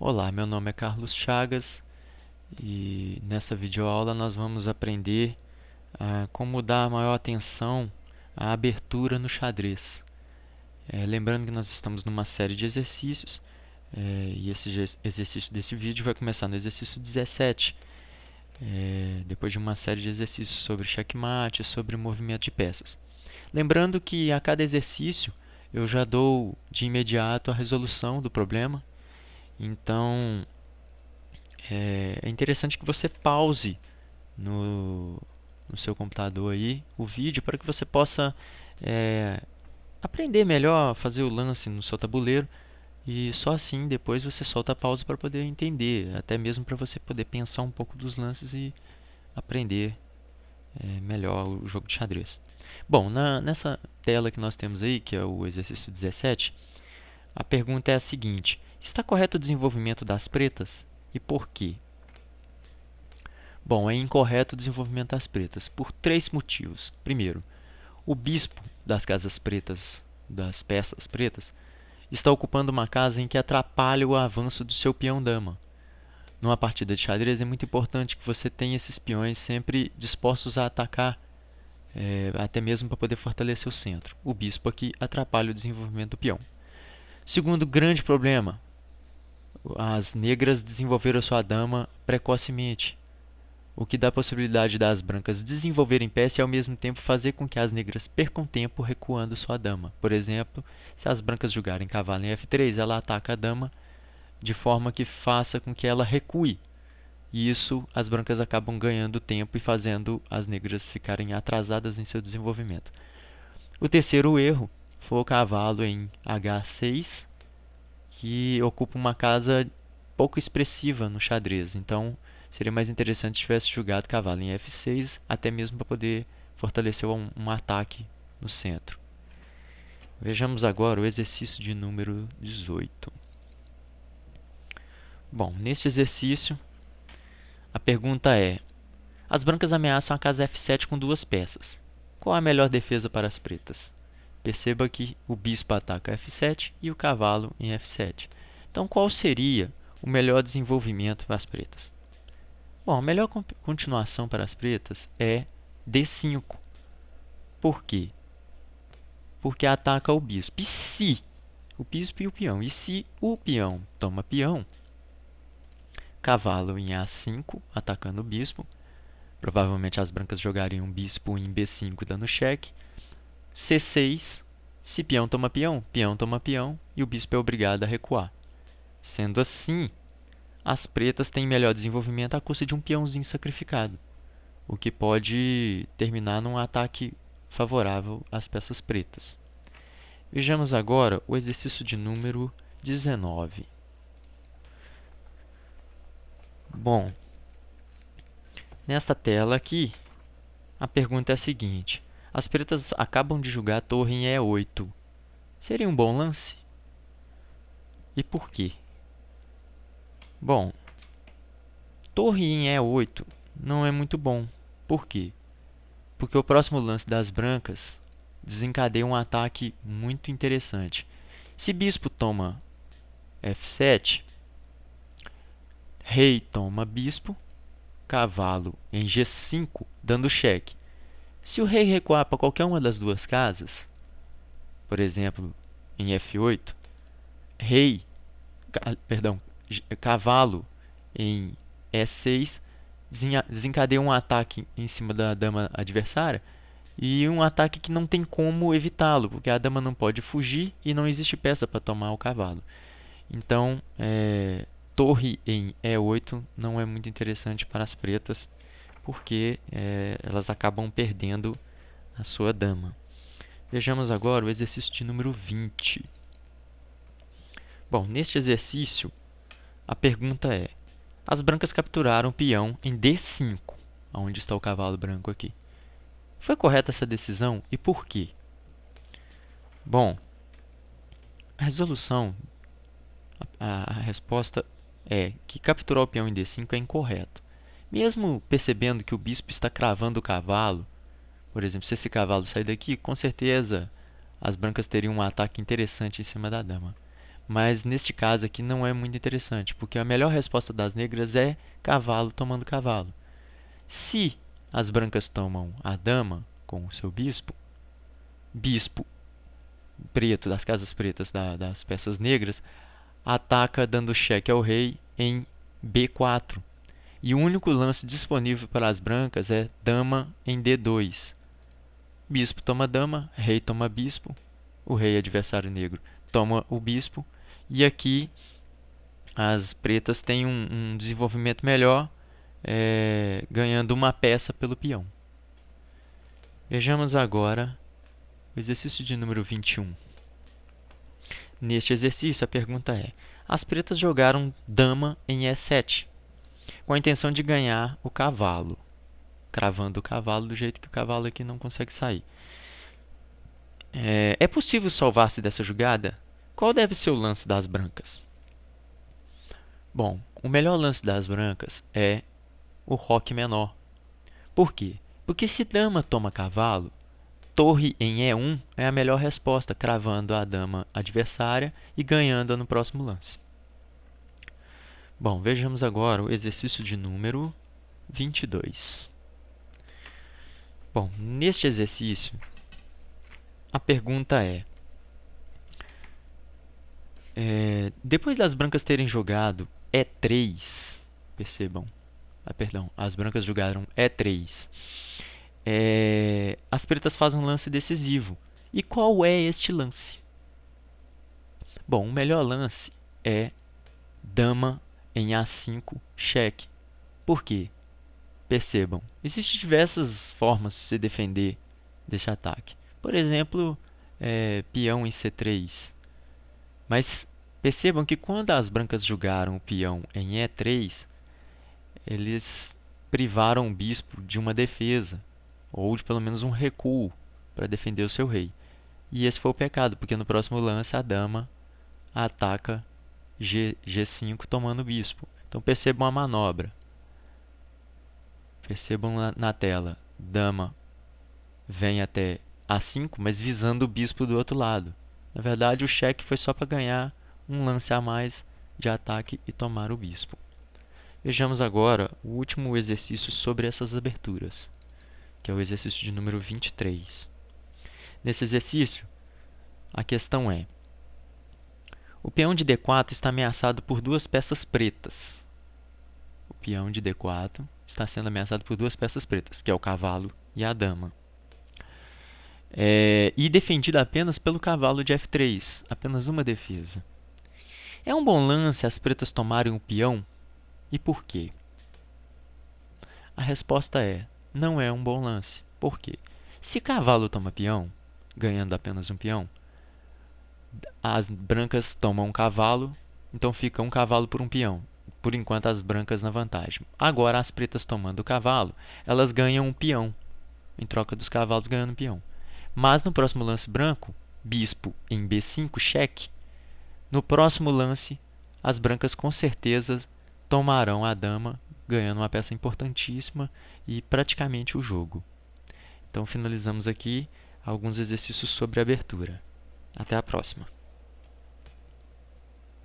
Olá, meu nome é Carlos Chagas e nessa videoaula nós vamos aprender como dar maior atenção à abertura no xadrez. Lembrando que nós estamos numa série de exercícios e esse exercício desse vídeo vai começar no exercício 17, depois de uma série de exercícios sobre checkmate, sobre movimento de peças. Lembrando que a cada exercício eu já dou de imediato a resolução do problema, então é interessante que você pause no, no seu computador aí o vídeo para que você possa aprender melhor a fazer o lance no seu tabuleiro e só assim depois você solta a pausa para poder entender, até mesmo para você poder pensar um pouco dos lances e aprender melhor o jogo de xadrez. Bom, nessa tela que nós temos aí, que é o exercício 17, a pergunta é a seguinte: está correto o desenvolvimento das pretas e por quê? Bom, é incorreto o desenvolvimento das pretas, por 3 motivos. Primeiro, o bispo das casas pretas, das peças pretas, está ocupando uma casa em que atrapalha o avanço do seu peão-dama. Numa partida de xadrez é muito importante que você tenha esses peões sempre dispostos a atacar, até mesmo para poder fortalecer o centro. O bispo aqui atrapalha o desenvolvimento do peão. Segundo grande problema, as negras desenvolveram sua dama precocemente, o que dá a possibilidade das brancas desenvolverem peça e ao mesmo tempo fazer com que as negras percam tempo recuando sua dama. Por exemplo, se as brancas jogarem cavalo em F3, ela ataca a dama de forma que faça com que ela recue. E isso as brancas acabam ganhando tempo e fazendo as negras ficarem atrasadas em seu desenvolvimento. O terceiro erro foi o cavalo em H6, que ocupa uma casa pouco expressiva no xadrez. Então, seria mais interessante se tivesse jogado cavalo em F6, até mesmo para poder fortalecer um ataque no centro. Vejamos agora o exercício de número 18. Bom, neste exercício, a pergunta é: as brancas ameaçam a casa F7 com 2 peças. Qual a melhor defesa para as pretas? Perceba que o bispo ataca F7 e o cavalo em F7. Então, qual seria o melhor desenvolvimento para as pretas? Bom, a melhor continuação para as pretas é D5. Por quê? Porque ataca o bispo. E se o bispo e o peão? E se o peão toma peão, cavalo em A5, atacando o bispo. Provavelmente as brancas jogariam bispo em B5, dando cheque. C6, se peão toma peão e o bispo é obrigado a recuar. Sendo assim, as pretas têm melhor desenvolvimento à custa de um peãozinho sacrificado, o que pode terminar num ataque favorável às peças pretas. Vejamos agora o exercício de número 19. Bom, nesta tela aqui, a pergunta é a seguinte: as pretas acabam de jogar a torre em E8. Seria um bom lance? E por quê? Bom, torre em E8 não é muito bom. Por quê? Porque o próximo lance das brancas desencadeia um ataque muito interessante. Se bispo toma F7, rei toma bispo, cavalo em G5, dando cheque. Se o rei recuar para qualquer uma das duas casas, por exemplo, em F8, cavalo em E6 desencadeia um ataque em cima da dama adversária e um ataque que não tem como evitá-lo, porque a dama não pode fugir e não existe peça para tomar o cavalo. Então, torre em E8 não é muito interessante para as pretas, porque elas acabam perdendo a sua dama. Vejamos agora o exercício de número 20. Bom, neste exercício, a pergunta é: as brancas capturaram o peão em D5, onde está o cavalo branco aqui. Foi correta essa decisão e por quê? Bom, a resolução, a resposta é que capturar o peão em D5 é incorreto. Mesmo percebendo que o bispo está cravando o cavalo, por exemplo, se esse cavalo sair daqui, com certeza as brancas teriam um ataque interessante em cima da dama. Mas neste caso aqui não é muito interessante, porque a melhor resposta das negras é cavalo tomando cavalo. Se as brancas tomam a dama com o seu bispo, bispo preto das casas pretas das peças negras ataca dando cheque ao rei em B4. E o único lance disponível para as brancas é dama em D2. Bispo toma dama, rei toma bispo, o rei adversário negro toma o bispo, e aqui as pretas têm um desenvolvimento melhor, ganhando uma peça pelo peão. Vejamos agora o exercício de número 21. Neste exercício, a pergunta é: as pretas jogaram dama em E7, com a intenção de ganhar o cavalo, cravando o cavalo do jeito que o cavalo aqui não consegue sair. É possível salvar-se dessa jogada? Qual deve ser o lance das brancas? Bom, o melhor lance das brancas é o roque menor. Por quê? Porque se dama toma cavalo, torre em E1 é a melhor resposta, cravando a dama adversária e ganhando no próximo lance. Bom, vejamos agora o exercício de número 22. Bom, neste exercício, a pergunta depois das brancas terem jogado E3, percebam, as brancas jogaram E3, as pretas fazem um lance decisivo. E qual é este lance? Bom, o melhor lance é dama em A5, cheque. Por quê? Percebam, existem diversas formas de se defender deste ataque. Por exemplo, peão em C3. Mas percebam que quando as brancas jogaram o peão em E3, eles privaram o bispo de uma defesa, ou de pelo menos um recuo para defender o seu rei. E esse foi o pecado, porque no próximo lance a dama ataca G5 tomando o bispo. Então percebam a manobra. Percebam na tela, dama vem até A5, mas visando o bispo do outro lado. Na verdade, o cheque foi só para ganhar um lance a mais de ataque e tomar o bispo. Vejamos agora o último exercício sobre essas aberturas, que é o exercício de número 23. Nesse exercício, a questão é: o peão de D4 está ameaçado por duas peças pretas. O peão de D4 está sendo ameaçado por duas peças pretas, que é o cavalo e a dama. E defendido apenas pelo cavalo de F3, apenas uma defesa. É um bom lance as pretas tomarem o peão? E por quê? A resposta é: não é um bom lance. Por quê? Se cavalo toma peão, ganhando apenas um peão, as brancas tomam um cavalo, então fica um cavalo por um peão. Por enquanto, as brancas na vantagem. Agora, as pretas tomando o cavalo, elas ganham um peão, em troca dos cavalos ganhando um peão. Mas no próximo lance branco, bispo em B5, cheque, no próximo lance, as brancas com certeza tomarão a dama, ganhando uma peça importantíssima e praticamente o jogo. Então, finalizamos aqui alguns exercícios sobre abertura. Até a próxima!